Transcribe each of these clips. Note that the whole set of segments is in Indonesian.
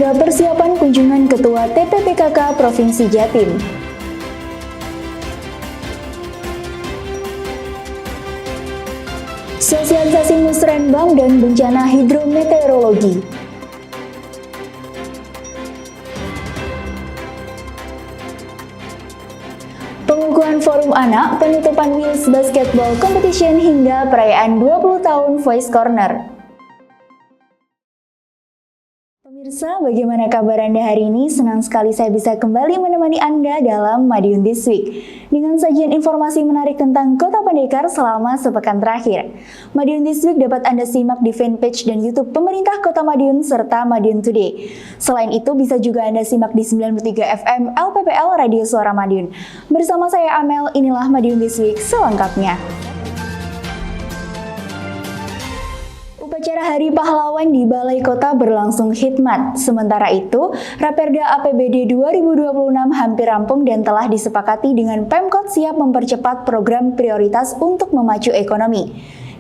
hingga persiapan kunjungan Ketua TPPKK Provinsi Jatim. Sosialisasi musrenbang dan bencana hidrometeorologi. Pengukuhan forum anak, penutupan Wheels Basketball Competition hingga perayaan 20 tahun Voice Corner. Pemirsa, bagaimana kabar Anda hari ini? Senang sekali saya bisa kembali menemani Anda dalam Madiun This Week dengan sajian informasi menarik tentang Kota Pendekar selama sepekan terakhir. Madiun This Week dapat Anda simak di fanpage dan YouTube Pemerintah Kota Madiun serta Madiun Today. Selain itu, bisa juga Anda simak di 93 FM LPPL Radio Suara Madiun. Bersama saya Amel, inilah Madiun This Week selengkapnya. Upacara Hari Pahlawan di Balai Kota berlangsung khidmat. Sementara itu, Raperda APBD 2026 hampir rampung dan telah disepakati dengan Pemkot siap mempercepat program prioritas untuk memacu ekonomi.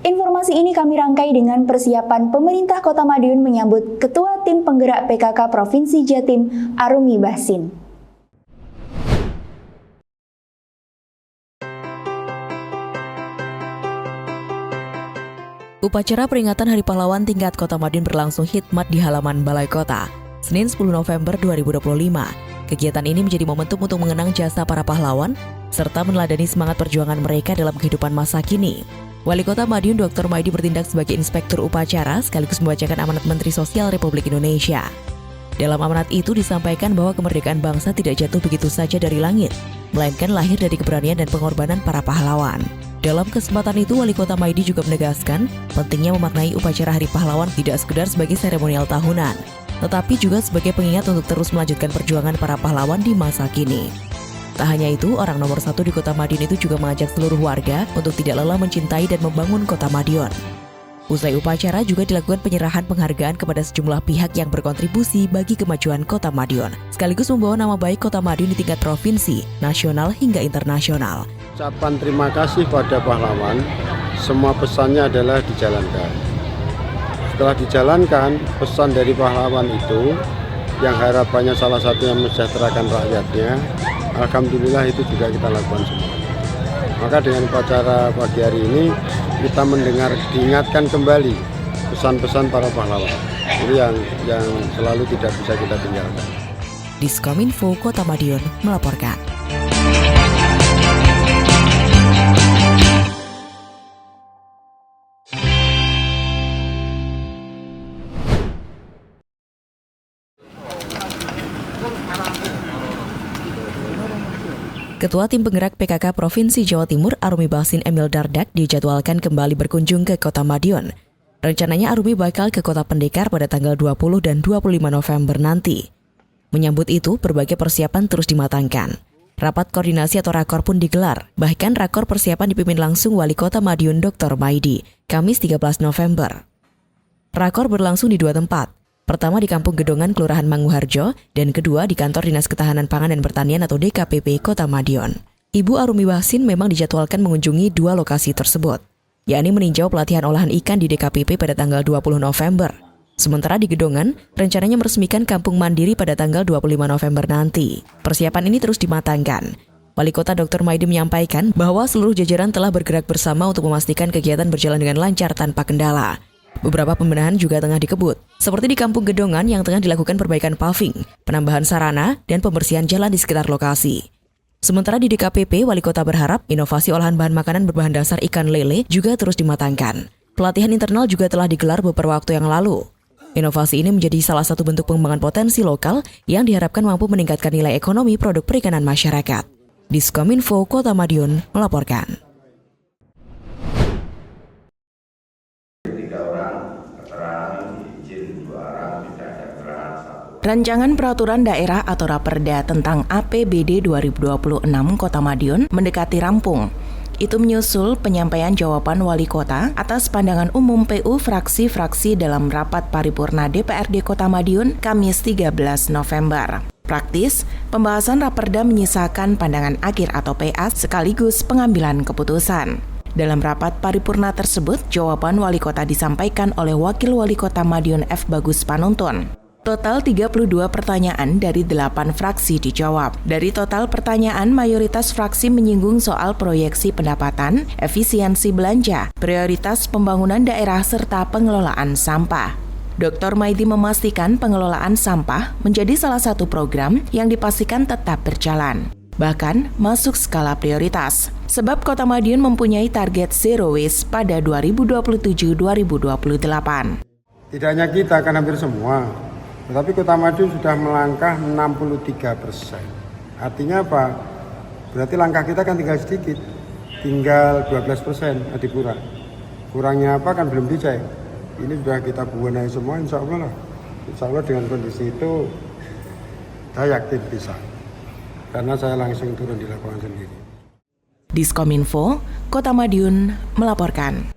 Informasi ini kami rangkai dengan persiapan pemerintah Kota Madiun menyambut Ketua Tim Penggerak PKK Provinsi Jatim, Arumi Bahsin. Upacara peringatan Hari Pahlawan tingkat Kota Madiun berlangsung khidmat di halaman Balai Kota, Senin 10 November 2025. Kegiatan ini menjadi momentum untuk mengenang jasa para pahlawan, serta meneladani semangat perjuangan mereka dalam kehidupan masa kini. Wali Kota Madiun Dr. Maidi bertindak sebagai inspektur upacara sekaligus membacakan amanat Menteri Sosial Republik Indonesia. Dalam amanat itu disampaikan bahwa kemerdekaan bangsa tidak jatuh begitu saja dari langit, melainkan lahir dari keberanian dan pengorbanan para pahlawan. Dalam kesempatan itu, Wali Kota Maidi juga menegaskan pentingnya memaknai upacara Hari Pahlawan tidak sekedar sebagai seremonial tahunan, tetapi juga sebagai pengingat untuk terus melanjutkan perjuangan para pahlawan di masa kini. Tak hanya itu, orang nomor satu di Kota Madiun itu juga mengajak seluruh warga untuk tidak lelah mencintai dan membangun Kota Madiun. Usai upacara juga dilakukan penyerahan penghargaan kepada sejumlah pihak yang berkontribusi bagi kemajuan Kota Madiun, sekaligus membawa nama baik Kota Madiun di tingkat provinsi, nasional hingga internasional. Ucapan terima kasih pada pahlawan, semua pesannya adalah dijalankan. Setelah dijalankan, pesan dari pahlawan itu, yang harapannya salah satunya mensejahterakan rakyatnya, alhamdulillah itu juga kita lakukan semua. Maka dengan upacara pagi hari ini, kita diingatkan kembali pesan-pesan para pahlawan. Ini yang selalu tidak bisa kita tinggalkan. Diskominfo Kota Madiun melaporkan. Ketua Tim Penggerak PKK Provinsi Jawa Timur Arumi Bahsin Emil Dardak dijadwalkan kembali berkunjung ke Kota Madiun. Rencananya Arumi bakal ke Kota Pendekar pada tanggal 20 dan 25 November nanti. Menyambut itu, berbagai persiapan terus dimatangkan. Rapat koordinasi atau rakor pun digelar, bahkan rakor persiapan dipimpin langsung Wali Kota Madiun Dr. Maidi, Kamis 13 November. Rakor berlangsung di dua tempat. Pertama di Kampung Gedongan, Kelurahan Manguharjo, dan kedua di Kantor Dinas Ketahanan Pangan dan Pertanian atau DKPP Kota Madiun. Ibu Arumi Bahsin memang dijadwalkan mengunjungi dua lokasi tersebut, yakni meninjau pelatihan olahan ikan di DKPP pada tanggal 20 November. Sementara di Gedongan, rencananya meresmikan Kampung Mandiri pada tanggal 25 November nanti. Persiapan ini terus dimatangkan. Wali Kota Dr. Maidi menyampaikan bahwa seluruh jajaran telah bergerak bersama untuk memastikan kegiatan berjalan dengan lancar tanpa kendala. Beberapa pembenahan juga tengah dikebut, seperti di Kampung Gedongan yang tengah dilakukan perbaikan paving, penambahan sarana, dan pembersihan jalan di sekitar lokasi. Sementara di DKPP, Wali Kota berharap inovasi olahan bahan makanan berbahan dasar ikan lele juga terus dimatangkan. Pelatihan internal juga telah digelar beberapa waktu yang lalu. Inovasi ini menjadi salah satu bentuk pengembangan potensi lokal yang diharapkan mampu meningkatkan nilai ekonomi produk perikanan masyarakat. Diskominfo Kota Madiun melaporkan. Rancangan Peraturan Daerah atau Raperda tentang APBD 2026 Kota Madiun mendekati rampung. Itu menyusul penyampaian jawaban Wali Kota atas pandangan umum PU fraksi-fraksi dalam rapat paripurna DPRD Kota Madiun Kamis 13 November. Praktis, pembahasan Raperda menyisakan pandangan akhir atau PA sekaligus pengambilan keputusan. Dalam rapat paripurna tersebut, jawaban Wali Kota disampaikan oleh Wakil Wali Kota Madiun F. Bagus Panuntun. Total 32 pertanyaan dari 8 fraksi dijawab. Dari total pertanyaan, mayoritas fraksi menyinggung soal proyeksi pendapatan, efisiensi belanja, prioritas pembangunan daerah, serta pengelolaan sampah. Dr. Maidi memastikan pengelolaan sampah menjadi salah satu program yang dipastikan tetap berjalan, bahkan masuk skala prioritas. Sebab Kota Madiun mempunyai target zero waste pada 2027-2028. Tidak hanya kita, kan hampir semua. Tetapi Kota Madiun sudah melangkah 63%. Artinya apa? Berarti langkah kita kan tinggal sedikit. Tinggal 12% Adipura. Kurangnya apa kan belum dicek. Ini sudah kita benahi semua, insya Allah lah. Insya Allah dengan kondisi itu saya yakin bisa. Karena saya langsung turun di lapangan sendiri. Diskominfo, Kota Madiun melaporkan.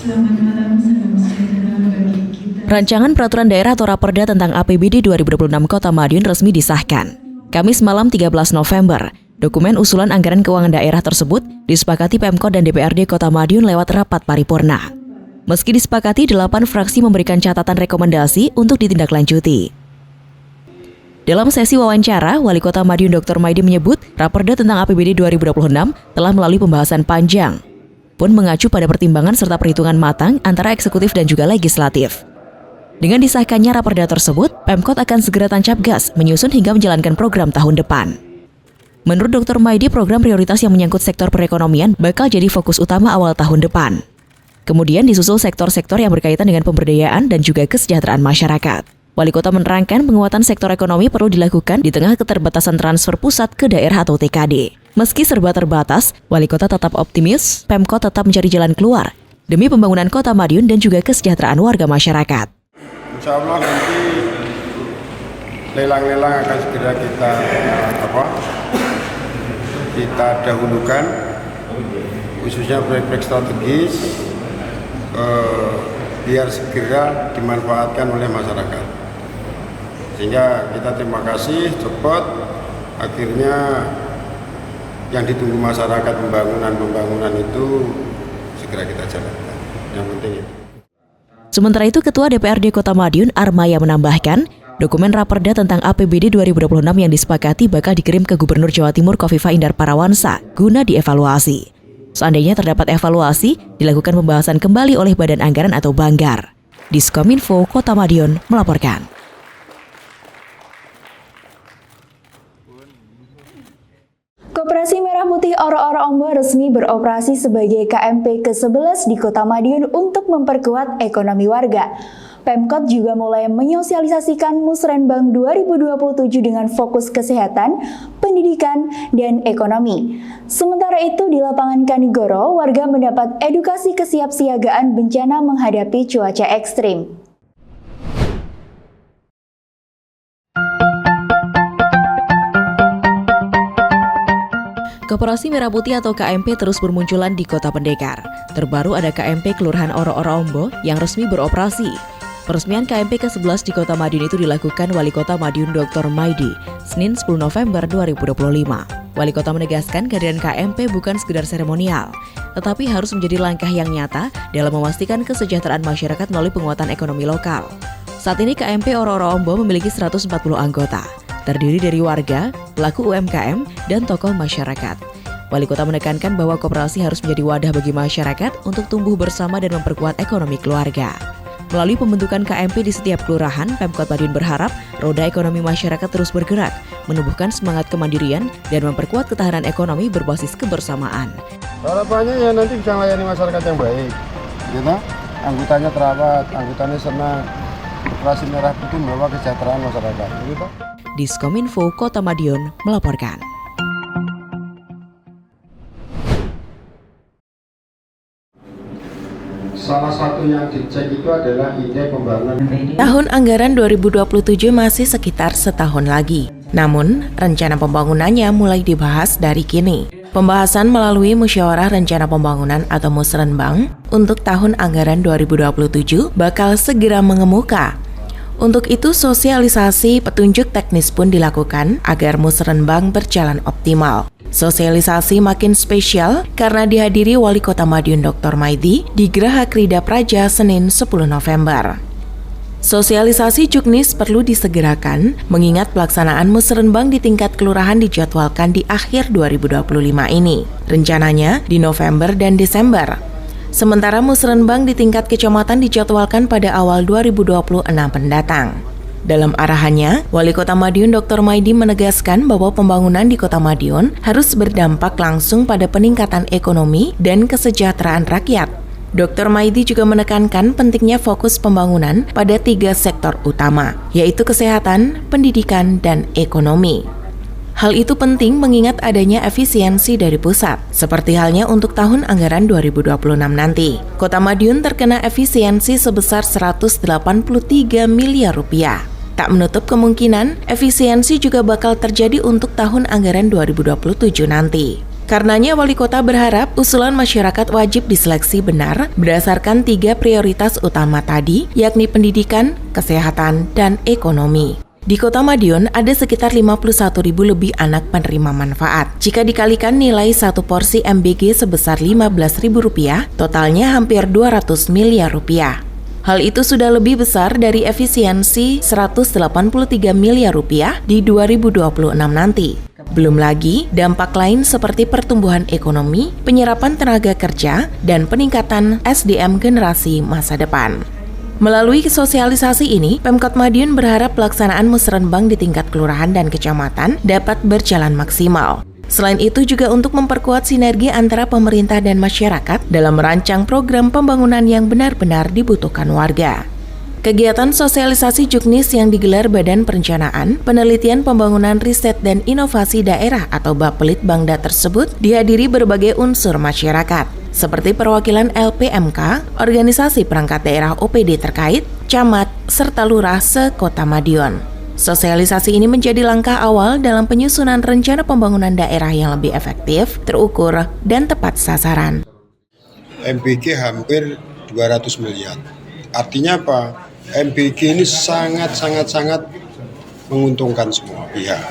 Selamat malam, salam sejahtera bagi kita. Rancangan Peraturan Daerah atau Raperda tentang APBD 2026 Kota Madiun resmi disahkan. Kamis malam 13 November, dokumen usulan anggaran keuangan daerah tersebut disepakati Pemkot dan DPRD Kota Madiun lewat rapat paripurna. Meski disepakati, 8 fraksi memberikan catatan rekomendasi untuk ditindaklanjuti. Dalam sesi wawancara, Wali Kota Madiun Dr. Maidi menyebut Raperda tentang APBD 2026 telah melalui pembahasan panjang, pun mengacu pada pertimbangan serta perhitungan matang antara eksekutif dan juga legislatif. Dengan disahkannya Raperda tersebut, Pemkot akan segera tancap gas menyusun hingga menjalankan program tahun depan. Menurut Dr. Maidi, program prioritas yang menyangkut sektor perekonomian bakal jadi fokus utama awal tahun depan. Kemudian disusul sektor-sektor yang berkaitan dengan pemberdayaan dan juga kesejahteraan masyarakat. Wali Kota menerangkan penguatan sektor ekonomi perlu dilakukan di tengah keterbatasan transfer pusat ke daerah atau TKD. Meski serba terbatas, Wali Kota tetap optimis Pemkot tetap mencari jalan keluar demi pembangunan Kota Madiun dan juga kesejahteraan warga masyarakat. Insya Allah nanti lelang-lelang akan segera kita dahulukan, khususnya proyek-proyek strategis biar segera dimanfaatkan oleh masyarakat. Sehingga kita terima kasih cepat akhirnya yang ditunggu masyarakat pembangunan itu segera kita jalankan. Yang penting itu. Sementara itu, Ketua DPRD Kota Madiun Armaya menambahkan, dokumen Raperda tentang APBD 2026 yang disepakati bakal dikirim ke Gubernur Jawa Timur Khofifah Indar Parawansa guna dievaluasi. Seandainya terdapat evaluasi, dilakukan pembahasan kembali oleh Badan Anggaran atau Banggar. Diskominfo Kota Madiun melaporkan. Koperasi Merah Putih Oro-Oro Ombo resmi beroperasi sebagai KMP ke-11 di Kota Madiun untuk memperkuat ekonomi warga. Pemkot juga mulai menyosialisasikan Musrenbang 2027 dengan fokus kesehatan, pendidikan, dan ekonomi. Sementara itu di lapangan Kanigoro, warga mendapat edukasi kesiapsiagaan bencana menghadapi cuaca ekstrim. Koperasi Merah Putih atau KMP terus bermunculan di Kota Pendekar. Terbaru ada KMP Kelurahan Oro-Oro Ombo yang resmi beroperasi. Peresmian KMP ke-11 di Kota Madiun itu dilakukan Wali Kota Madiun Dr. Maidi, Senin 10 November 2025. Wali Kota menegaskan kehadiran KMP bukan sekedar seremonial, tetapi harus menjadi langkah yang nyata dalam memastikan kesejahteraan masyarakat melalui penguatan ekonomi lokal. Saat ini KMP Oro-Oro Ombo memiliki 140 anggota, terdiri dari warga, pelaku UMKM, dan tokoh masyarakat. Wali Kota menekankan bahwa koperasi harus menjadi wadah bagi masyarakat untuk tumbuh bersama dan memperkuat ekonomi keluarga. Melalui pembentukan KMP di setiap kelurahan, Pemkot Madiun berharap roda ekonomi masyarakat terus bergerak, menumbuhkan semangat kemandirian, dan memperkuat ketahanan ekonomi berbasis kebersamaan. Harapannya ya nanti bisa melayani masyarakat yang baik, gitu. Anggotanya terawat, anggotanya senang. Koperasi Merah Putih membawa kesejahteraan masyarakat, gitu. Diskominfo Kota Madiun melaporkan. Salah satu yang dicek itu adalah ide pembangunan. Tahun anggaran 2027 masih sekitar setahun lagi. Namun, rencana pembangunannya mulai dibahas dari kini. Pembahasan melalui Musyawarah Rencana Pembangunan atau Musrenbang untuk tahun anggaran 2027 bakal segera mengemuka. Untuk itu, sosialisasi petunjuk teknis pun dilakukan agar Musrenbang berjalan optimal. Sosialisasi makin spesial karena dihadiri Wali Kota Madiun Dr. Maidi di Geraha Krida Praja Senin 10 November. Sosialisasi Juknis perlu disegerakan mengingat pelaksanaan musrenbang di tingkat kelurahan dijadwalkan di akhir 2025 ini. Rencananya di November dan Desember. Sementara musrenbang di tingkat kecamatan dijadwalkan pada awal 2026 mendatang. Dalam arahannya, Wali Kota Madiun Dr. Maidi menegaskan bahwa pembangunan di Kota Madiun harus berdampak langsung pada peningkatan ekonomi dan kesejahteraan rakyat. Dr. Maidi juga menekankan pentingnya fokus pembangunan pada 3 sektor utama, yaitu kesehatan, pendidikan, dan ekonomi. Hal itu penting mengingat adanya efisiensi dari pusat, seperti halnya untuk tahun anggaran 2026 nanti. Kota Madiun terkena efisiensi sebesar 183 miliar rupiah. Tak menutup kemungkinan efisiensi juga bakal terjadi untuk tahun anggaran 2027 nanti. Karenanya Wali Kota berharap usulan masyarakat wajib diseleksi benar berdasarkan 3 prioritas utama tadi, yakni pendidikan, kesehatan, dan ekonomi. Di Kota Madiun ada sekitar 51.000 lebih anak penerima manfaat. Jika dikalikan nilai satu porsi MBG sebesar Rp15.000, totalnya hampir 200 miliar rupiah. Hal itu sudah lebih besar dari efisiensi 183 miliar rupiah di 2026 nanti. Belum lagi dampak lain seperti pertumbuhan ekonomi, penyerapan tenaga kerja, dan peningkatan SDM generasi masa depan. Melalui sosialisasi ini, Pemkot Madiun berharap pelaksanaan musrenbang di tingkat kelurahan dan kecamatan dapat berjalan maksimal. Selain itu juga untuk memperkuat sinergi antara pemerintah dan masyarakat dalam merancang program pembangunan yang benar-benar dibutuhkan warga. Kegiatan sosialisasi Juknis yang digelar Badan Perencanaan, Penelitian Pembangunan Riset dan Inovasi Daerah atau Bapelitbangda tersebut dihadiri berbagai unsur masyarakat, seperti perwakilan LPMK, organisasi perangkat daerah OPD terkait, camat, serta lurah se-Kota Madiun. Sosialisasi ini menjadi langkah awal dalam penyusunan rencana pembangunan daerah yang lebih efektif, terukur, dan tepat sasaran. MBG hampir 200 miliar. Artinya apa? MBG ini sangat menguntungkan semua pihak.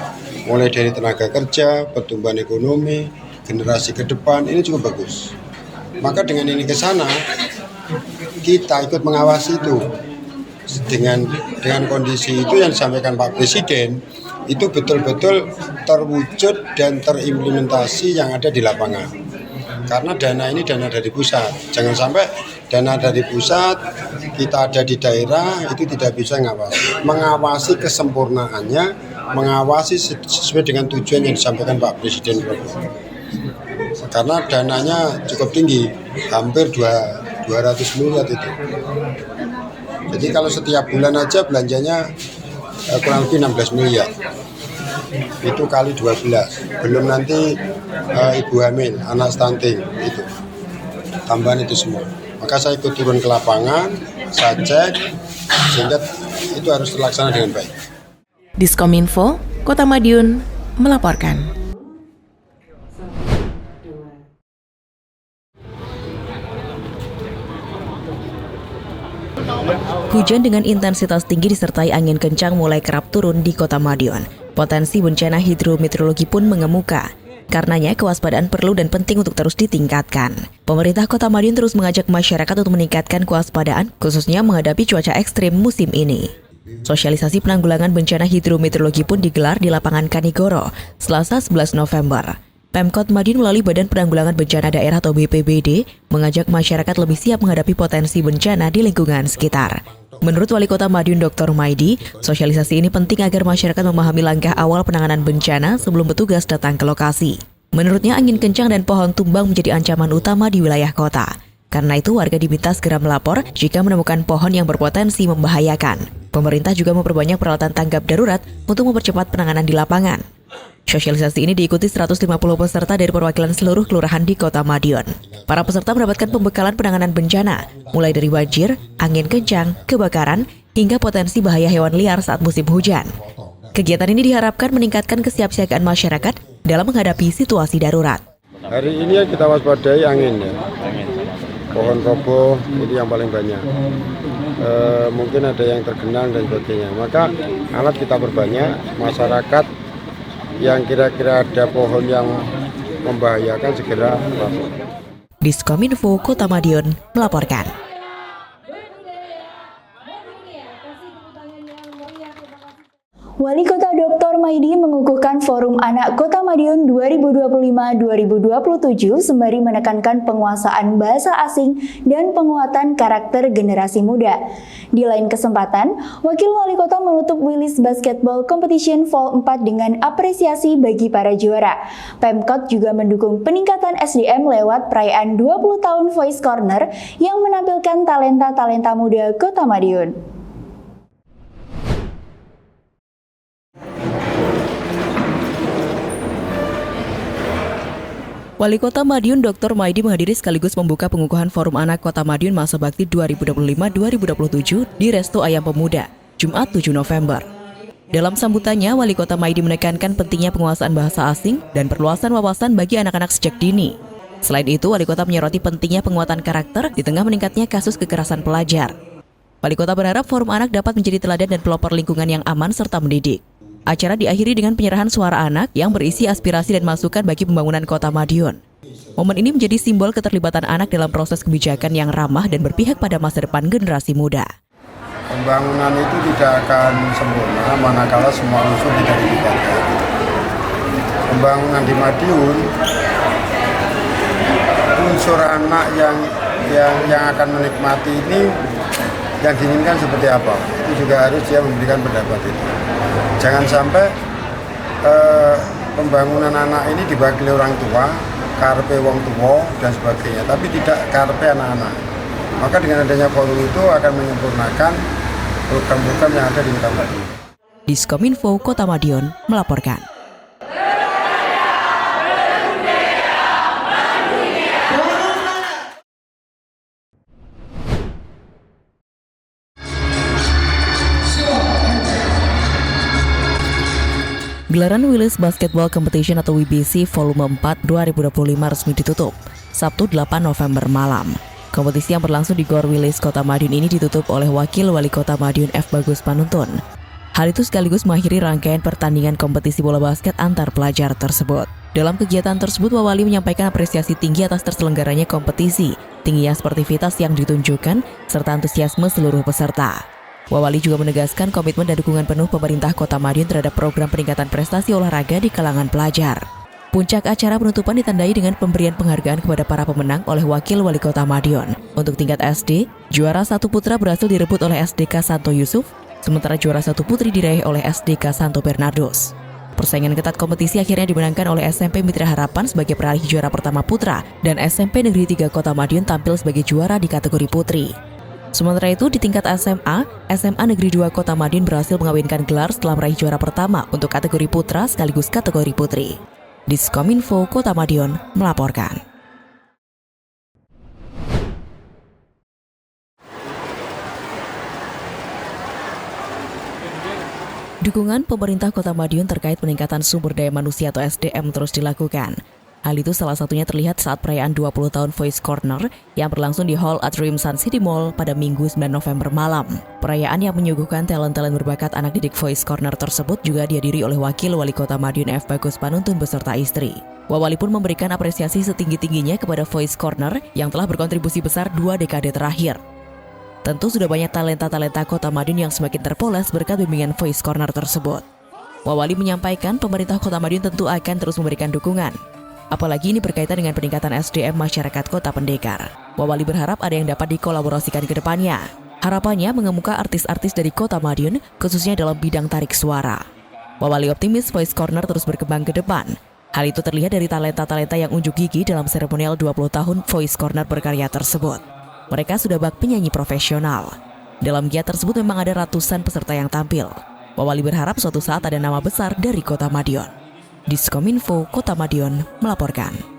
Mulai dari tenaga kerja, pertumbuhan ekonomi, generasi ke depan, ini cukup bagus. Maka dengan ini ke sana, kita ikut mengawasi itu. Dengan kondisi itu yang disampaikan Pak Presiden itu betul-betul terwujud dan terimplementasi yang ada di lapangan. Karena dana ini dana dari pusat. Jangan sampai dana dari pusat kita ada di daerah itu tidak bisa mengawasi kesempurnaannya, mengawasi sesuai dengan tujuan yang disampaikan Pak Presiden. Karena dananya cukup tinggi, hampir 200 miliar itu. Jadi kalau setiap bulan aja belanjanya kurang lebih 16 miliar. Itu kali 12. Belum nanti ibu hamil, anak stunting, itu. Tambahan itu semua. Maka saya ikut turun ke lapangan, saya cek, sehingga itu harus terlaksana dengan baik. Diskominfo, Kota Madiun, melaporkan. Hujan dengan intensitas tinggi disertai angin kencang mulai kerap turun di Kota Madiun. Potensi bencana hidrometeorologi pun mengemuka. Karenanya kewaspadaan perlu dan penting untuk terus ditingkatkan. Pemerintah Kota Madiun terus mengajak masyarakat untuk meningkatkan kewaspadaan, khususnya menghadapi cuaca ekstrim musim ini. Sosialisasi penanggulangan bencana hidrometeorologi pun digelar di lapangan Kanigoro, Selasa 11 November. Pemkot Madiun melalui Badan Penanggulangan Bencana Daerah atau BPBD mengajak masyarakat lebih siap menghadapi potensi bencana di lingkungan sekitar. Menurut Wali Kota Madiun Dr. Maidi, sosialisasi ini penting agar masyarakat memahami langkah awal penanganan bencana sebelum petugas datang ke lokasi. Menurutnya angin kencang dan pohon tumbang menjadi ancaman utama di wilayah kota. Karena itu warga diminta segera melapor jika menemukan pohon yang berpotensi membahayakan. Pemerintah juga memperbanyak peralatan tanggap darurat untuk mempercepat penanganan di lapangan. Sosialisasi ini diikuti 150 peserta dari perwakilan seluruh kelurahan di Kota Madiun. Para peserta mendapatkan pembekalan penanganan bencana, mulai dari banjir, angin kencang, kebakaran, hingga potensi bahaya hewan liar saat musim hujan. Kegiatan ini diharapkan meningkatkan kesiapsiagaan masyarakat dalam menghadapi situasi darurat. Hari ini yang kita waspadai angin ya. Pohon roboh ini yang paling banyak. Mungkin ada yang tergenang dan sebagainya. Maka alat kita perbanyak, masyarakat yang kira-kira ada pohon yang membahayakan segera lapor. Diskominfo Kota Madiun melaporkan. Wali Kota Dr. Maidi mengukuhkan Forum Anak Kota Madiun 2025-2027 sembari menekankan penguasaan bahasa asing dan penguatan karakter generasi muda. Di lain kesempatan, Wakil Wali Kota menutup Willis Basketball Competition Fall 4 dengan apresiasi bagi para juara. Pemkot juga mendukung peningkatan SDM lewat perayaan 20 tahun Voice Corner yang menampilkan talenta-talenta muda Kota Madiun. Wali Kota Madiun Dr. Maidi menghadiri sekaligus membuka pengukuhan Forum Anak Kota Madiun Masa Bakti 2025-2027 di Resto Ayam Pemuda, Jumat 7 November. Dalam sambutannya, Wali Kota Maidi menekankan pentingnya penguasaan bahasa asing dan perluasan wawasan bagi anak-anak sejak dini. Selain itu, Wali Kota menyoroti pentingnya penguatan karakter di tengah meningkatnya kasus kekerasan pelajar. Wali Kota berharap Forum Anak dapat menjadi teladan dan pelopor lingkungan yang aman serta mendidik. Acara diakhiri dengan penyerahan suara anak yang berisi aspirasi dan masukan bagi pembangunan Kota Madiun. Momen ini menjadi simbol keterlibatan anak dalam proses kebijakan yang ramah dan berpihak pada masa depan generasi muda. Pembangunan itu tidak akan sempurna manakala semua unsur tidak dilibatkan. Pembangunan di Madiun, unsur anak yang akan menikmati ini yang diinginkan seperti apa, itu juga harus dia memberikan pendapat itu. Jangan sampai pembangunan anak ini dibagi orang tua, karepe wong tua dan sebagainya, tapi tidak karepe anak-anak. Maka dengan adanya forum itu akan menyempurnakan program-program yang ada di Kota Madiun. Diskominfo Kota Madiun melaporkan. Gelaran Willis Basketball Competition atau WBC Volume 4 2025 resmi ditutup Sabtu 8 November malam. Kompetisi yang berlangsung di Gor Willis Kota Madiun ini ditutup oleh Wakil Wali Kota Madiun F. Bagus Panuntun. Hal itu sekaligus mengakhiri rangkaian pertandingan kompetisi bola basket antar pelajar tersebut. Dalam kegiatan tersebut, Wali menyampaikan apresiasi tinggi atas terselenggaranya kompetisi, tingginya sportivitas yang ditunjukkan, serta antusiasme seluruh peserta. Wali juga menegaskan komitmen dan dukungan penuh pemerintah Kota Madiun terhadap program peningkatan prestasi olahraga di kalangan pelajar. Puncak acara penutupan ditandai dengan pemberian penghargaan kepada para pemenang oleh Wakil Wali Kota Madiun. Untuk tingkat SD, juara 1 putra berhasil direbut oleh SDK Santo Yusuf, sementara juara 1 putri diraih oleh SDK Santo Bernardus. Persaingan ketat kompetisi akhirnya dimenangkan oleh SMP Mitra Harapan sebagai peraih juara pertama putra dan SMP Negeri 3 Kota Madiun tampil sebagai juara di kategori putri. Sementara itu, di tingkat SMA, SMA Negeri 2 Kota Madiun berhasil mengawinkan gelar setelah meraih juara pertama untuk kategori putra sekaligus kategori putri. Diskominfo Kota Madiun melaporkan. Dukungan pemerintah Kota Madiun terkait peningkatan sumber daya manusia atau SDM terus dilakukan. Hal itu salah satunya terlihat saat perayaan 20 tahun Voice Corner yang berlangsung di Hall Atrium Sun City Mall pada Minggu 9 November malam. Perayaan yang menyuguhkan talent-talent berbakat anak didik Voice Corner tersebut juga dihadiri oleh Wakil Wali Kota Madiun F. Bagus Panuntun beserta istri. Wali pun memberikan apresiasi setinggi-tingginya kepada Voice Corner yang telah berkontribusi besar 2 dekade terakhir. Tentu sudah banyak talenta-talenta Kota Madiun yang semakin terpoles berkat bimbingan Voice Corner tersebut. Wali menyampaikan pemerintah Kota Madiun tentu akan terus memberikan dukungan. Apalagi ini berkaitan dengan peningkatan SDM masyarakat Kota Pendekar. Wali berharap ada yang dapat dikolaborasikan ke depannya. Harapannya mengemuka artis-artis dari Kota Madiun, khususnya dalam bidang tarik suara. Wali optimis Voice Corner terus berkembang ke depan. Hal itu terlihat dari talenta-talenta yang unjuk gigi dalam seremonial 20 tahun Voice Corner berkarya tersebut. Mereka sudah bak penyanyi profesional. Dalam giat tersebut memang ada ratusan peserta yang tampil. Wali berharap suatu saat ada nama besar dari Kota Madiun. Diskominfo Kota Madiun melaporkan.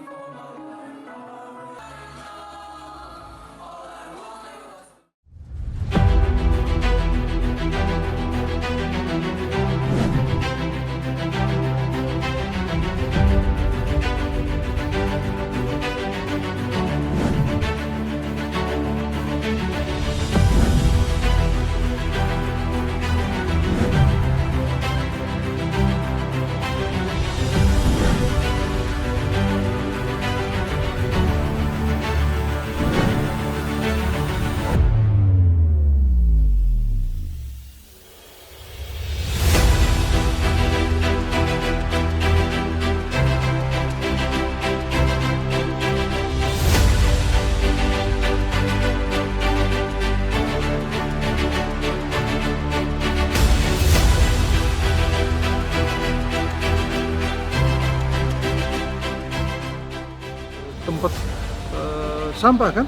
sampah kan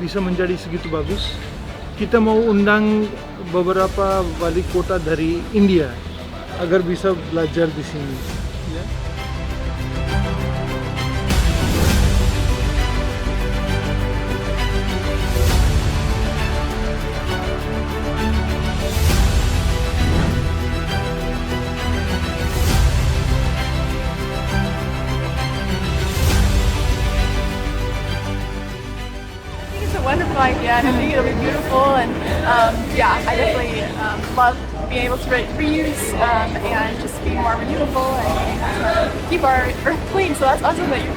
bisa menjadi segitu bagus. Kita mau undang beberapa wali kota dari India agar bisa belajar di sini. Ya. It's a wonderful idea, and I think it'll be beautiful. And yeah, I definitely love being able to reuse and just be more renewable and keep our earth clean. So that's awesome that you're.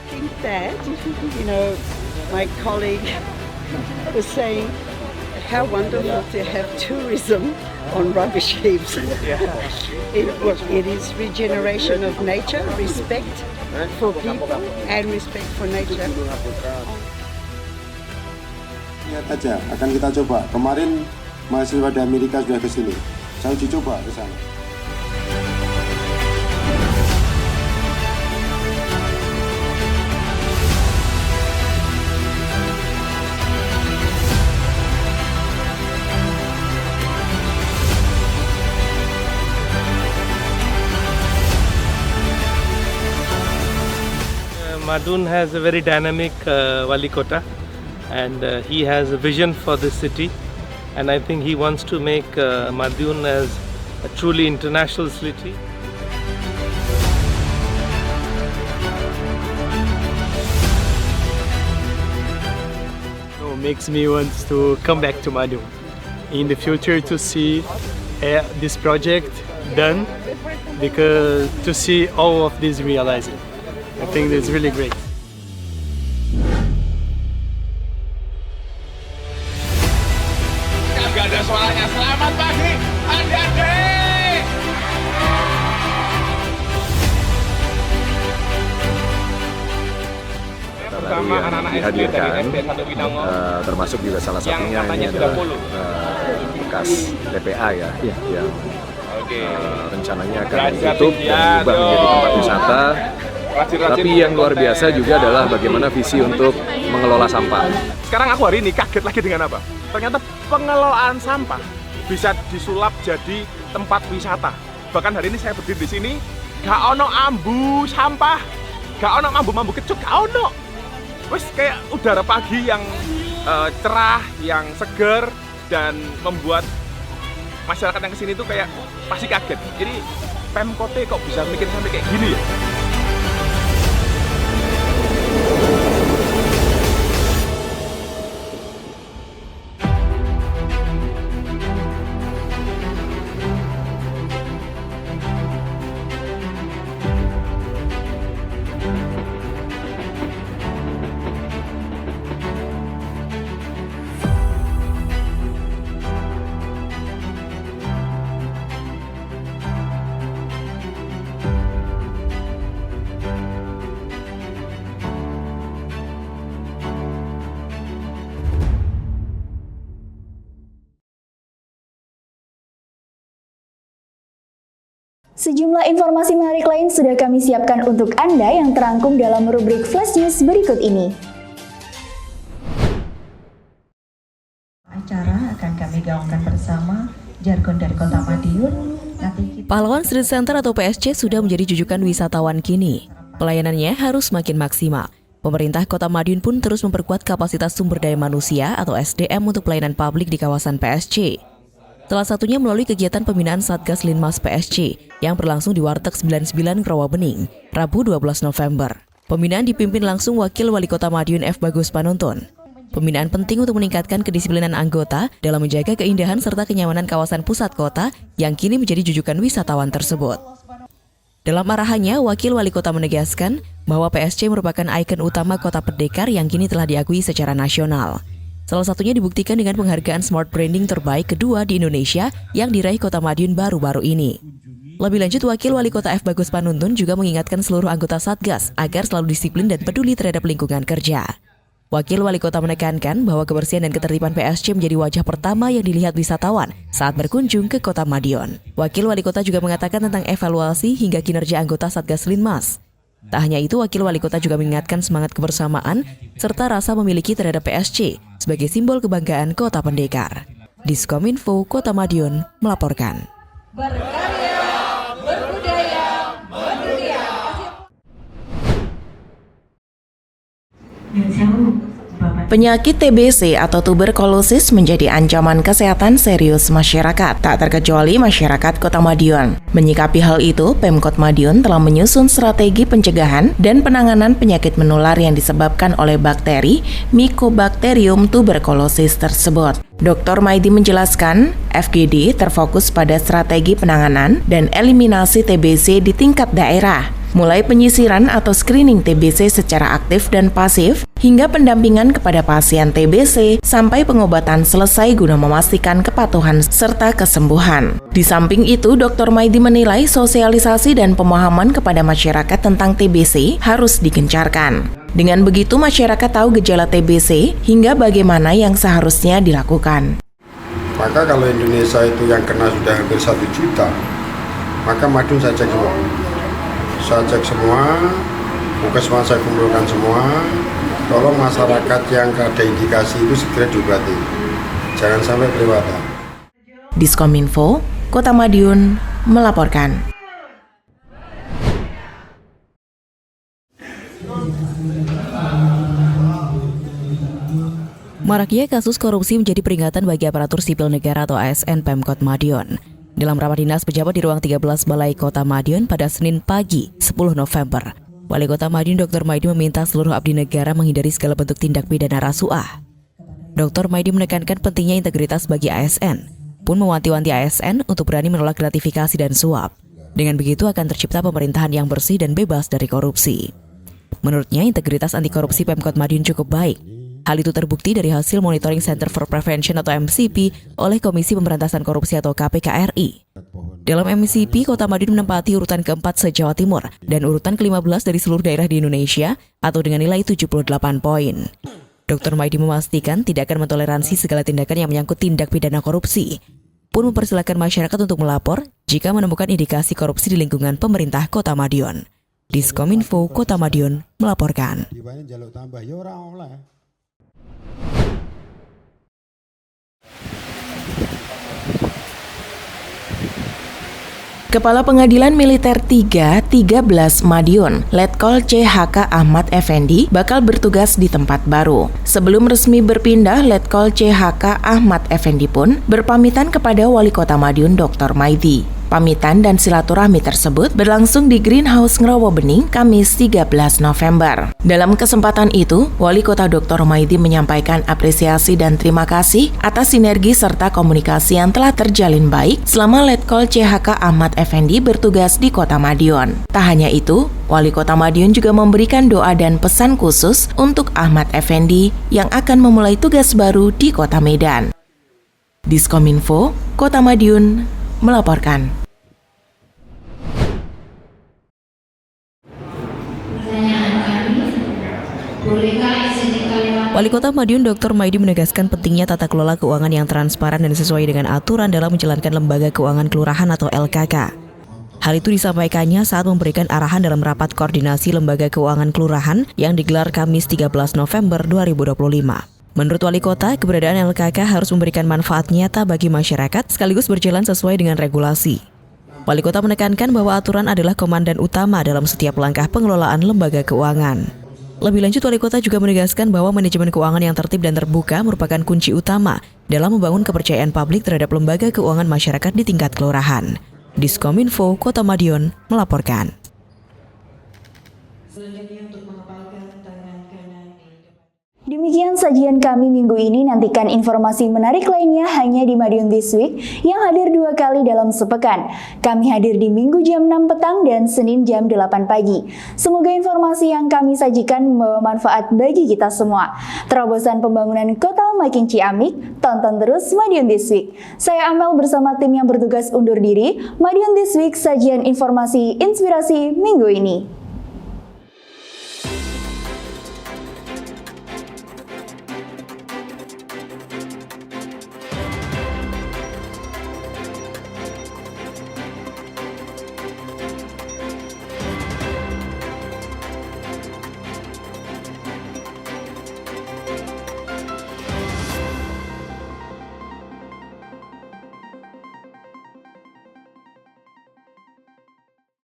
Think that, my colleague was saying how wonderful to have tourism on rubbish heaps. It is regeneration of nature, respect for people and respect for nature. Lihat aja, akan kita coba. Kemarin mahasiswa di Amerika sudah ke sini. Saya uji coba ke sana. Madun has a very dynamic wali kota, and he has a vision for this city, and I think he wants to make Madun as a truly international city. Makes me want to come back to Madun in the future to see this project done, because to see all of this realizing. I think that's really great. Gak ada suaranya. Selamat pagi, adik-adik. Baru yang dihadirkan, termasuk juga salah satunya ini adalah bekas TPA ya, yang rencananya akan ditutup dan diubah menjadi tempat wisata. Tapi yang luar biasa juga adalah bagaimana visi untuk mengelola sampah. Sekarang aku hari ini kaget lagi dengan apa? Ternyata pengelolaan sampah bisa disulap jadi tempat wisata. Bahkan hari ini saya berdiri di sini, gak ono ambu sampah, gak ono mambu kecut, gak ono. Wes kayak udara pagi yang cerah, yang seger, dan membuat masyarakat yang kesini tuh kayak pasti kaget. Jadi Pemkote kok bisa mikir sampai kayak gini ya? Sejumlah informasi menarik lain sudah kami siapkan untuk Anda yang terangkum dalam rubrik Flash News berikut ini. Acara akan kami gaungkan bersama jargon dari Kota Madiun. Pahlawan Street Center atau PSC sudah menjadi jujukan wisatawan kini. Pelayanannya harus makin maksimal. Pemerintah Kota Madiun pun terus memperkuat kapasitas sumber daya manusia atau SDM untuk pelayanan publik di kawasan PSC. Salah satunya melalui kegiatan pembinaan Satgas Linmas PSC yang berlangsung di Warteg 99 Rawabening, Rabu 12 November. Pembinaan dipimpin langsung Wakil Wali Kota Madiun F. Bagus Panonton. Pembinaan penting untuk meningkatkan kedisiplinan anggota dalam menjaga keindahan serta kenyamanan kawasan pusat kota yang kini menjadi jujukan wisatawan tersebut. Dalam arahannya, Wakil Wali Kota menegaskan bahwa PSC merupakan ikon utama kota pendekar yang kini telah diakui secara nasional. Salah satunya dibuktikan dengan penghargaan Smart Branding terbaik kedua di Indonesia yang diraih Kota Madiun baru-baru ini. Lebih lanjut, Wakil Wali Kota F. Bagus Panuntun juga mengingatkan seluruh anggota Satgas agar selalu disiplin dan peduli terhadap lingkungan kerja. Wakil Wali Kota menekankan bahwa kebersihan dan ketertiban PSC menjadi wajah pertama yang dilihat wisatawan saat berkunjung ke Kota Madiun. Wakil Wali Kota juga mengatakan tentang evaluasi hingga kinerja anggota Satgas Linmas. Tak hanya itu, Wakil Wali Kota juga mengingatkan semangat kebersamaan serta rasa memiliki terhadap PSC sebagai simbol kebanggaan Kota Pendekar. Diskominfo Kota Madiun melaporkan. Penyakit TBC atau tuberkulosis menjadi ancaman kesehatan serius masyarakat, tak terkecuali masyarakat Kota Madiun. Menyikapi hal itu, Pemkot Madiun telah menyusun strategi pencegahan dan penanganan penyakit menular yang disebabkan oleh bakteri Mycobacterium tuberculosis tersebut. Dr. Maidi menjelaskan, FGD terfokus pada strategi penanganan dan eliminasi TBC di tingkat daerah, mulai penyisiran atau screening TBC secara aktif dan pasif, hingga pendampingan kepada pasien TBC sampai pengobatan selesai guna memastikan kepatuhan serta kesembuhan. Di samping itu, Dr. Maidi menilai sosialisasi dan pemahaman kepada masyarakat tentang TBC harus digencarkan. Dengan begitu, masyarakat tahu gejala TBC hingga bagaimana yang seharusnya dilakukan. Maka kalau Indonesia itu yang kena sudah hampir 1 juta, maka Madiun saya cek semua. Saya cek semua, puskesmas saya kumpulkan semua. Tolong masyarakat yang ada indikasi itu segera diobati, jangan sampai kelewatan. Diskominfo Kota Madiun melaporkan. Maraknya kasus korupsi menjadi peringatan bagi aparatur sipil negara atau ASN Pemkot Madiun. Dalam rapat dinas pejabat di ruang 13 Balai Kota Madiun pada Senin pagi 10 November, Wali Kota Madiun Dr. Maidi meminta seluruh abdi negara menghindari segala bentuk tindak pidana rasuah. Dr. Maidi menekankan pentingnya integritas bagi ASN, pun mewanti-wanti ASN untuk berani menolak gratifikasi dan suap. Dengan begitu akan tercipta pemerintahan yang bersih dan bebas dari korupsi. Menurutnya, integritas anti korupsi Pemkot Madiun cukup baik. Hal itu terbukti dari hasil Monitoring Center for Prevention atau MCP oleh Komisi Pemberantasan Korupsi atau KPK RI. Dalam MCP, Kota Madiun menempati urutan keempat se-Jawa Timur dan urutan ke-15 dari seluruh daerah di Indonesia atau dengan nilai 78 poin. Dr. Maidi memastikan tidak akan mentoleransi segala tindakan yang menyangkut tindak pidana korupsi, pun mempersilakan masyarakat untuk melapor jika menemukan indikasi korupsi di lingkungan pemerintah Kota Madiun. Diskominfo Kota Madiun melaporkan. Kepala Pengadilan Militer 13 Madiun, Letkol CHK Ahmad Effendi, bakal bertugas di tempat baru. Sebelum resmi berpindah, Letkol CHK Ahmad Effendi pun berpamitan kepada Wali Kota Madiun Dr. Maidi. Pamitan dan silaturahmi tersebut berlangsung di Greenhouse Ngrowo Bening, Kamis 13 November. Dalam kesempatan itu, Wali Kota Dr. Maidi menyampaikan apresiasi dan terima kasih atas sinergi serta komunikasi yang telah terjalin baik selama Letkol CHK Ahmad Effendi bertugas di Kota Madiun. Tak hanya itu, Wali Kota Madiun juga memberikan doa dan pesan khusus untuk Ahmad Effendi yang akan memulai tugas baru di Kota Medan. Diskominfo Kota Madiun melaporkan. Wali Kota Madiun Dr. Maidi menegaskan pentingnya tata kelola keuangan yang transparan dan sesuai dengan aturan dalam menjalankan Lembaga Keuangan Kelurahan atau LKK. Hal itu disampaikannya saat memberikan arahan dalam rapat koordinasi Lembaga Keuangan Kelurahan yang digelar Kamis 13 November 2025. Menurut Wali Kota, keberadaan LKK harus memberikan manfaat nyata bagi masyarakat sekaligus berjalan sesuai dengan regulasi. Wali Kota menekankan bahwa aturan adalah komandan utama dalam setiap langkah pengelolaan lembaga keuangan. Lebih lanjut, Wali Kota juga menegaskan bahwa manajemen keuangan yang tertib dan terbuka merupakan kunci utama dalam membangun kepercayaan publik terhadap lembaga keuangan masyarakat di tingkat kelurahan. Diskominfo Kota Madiun melaporkan. Demikian sajian kami minggu ini. Nantikan informasi menarik lainnya hanya di Madiun This Week yang hadir 2 kali dalam sepekan. Kami hadir di Minggu jam 6 petang dan Senin jam 8 pagi. Semoga informasi yang kami sajikan membawa manfaat bagi kita semua. Terobosan pembangunan kota makin ciamik, tonton terus Madiun This Week. Saya Amel bersama tim yang bertugas undur diri. Madiun This Week, sajian informasi inspirasi minggu ini.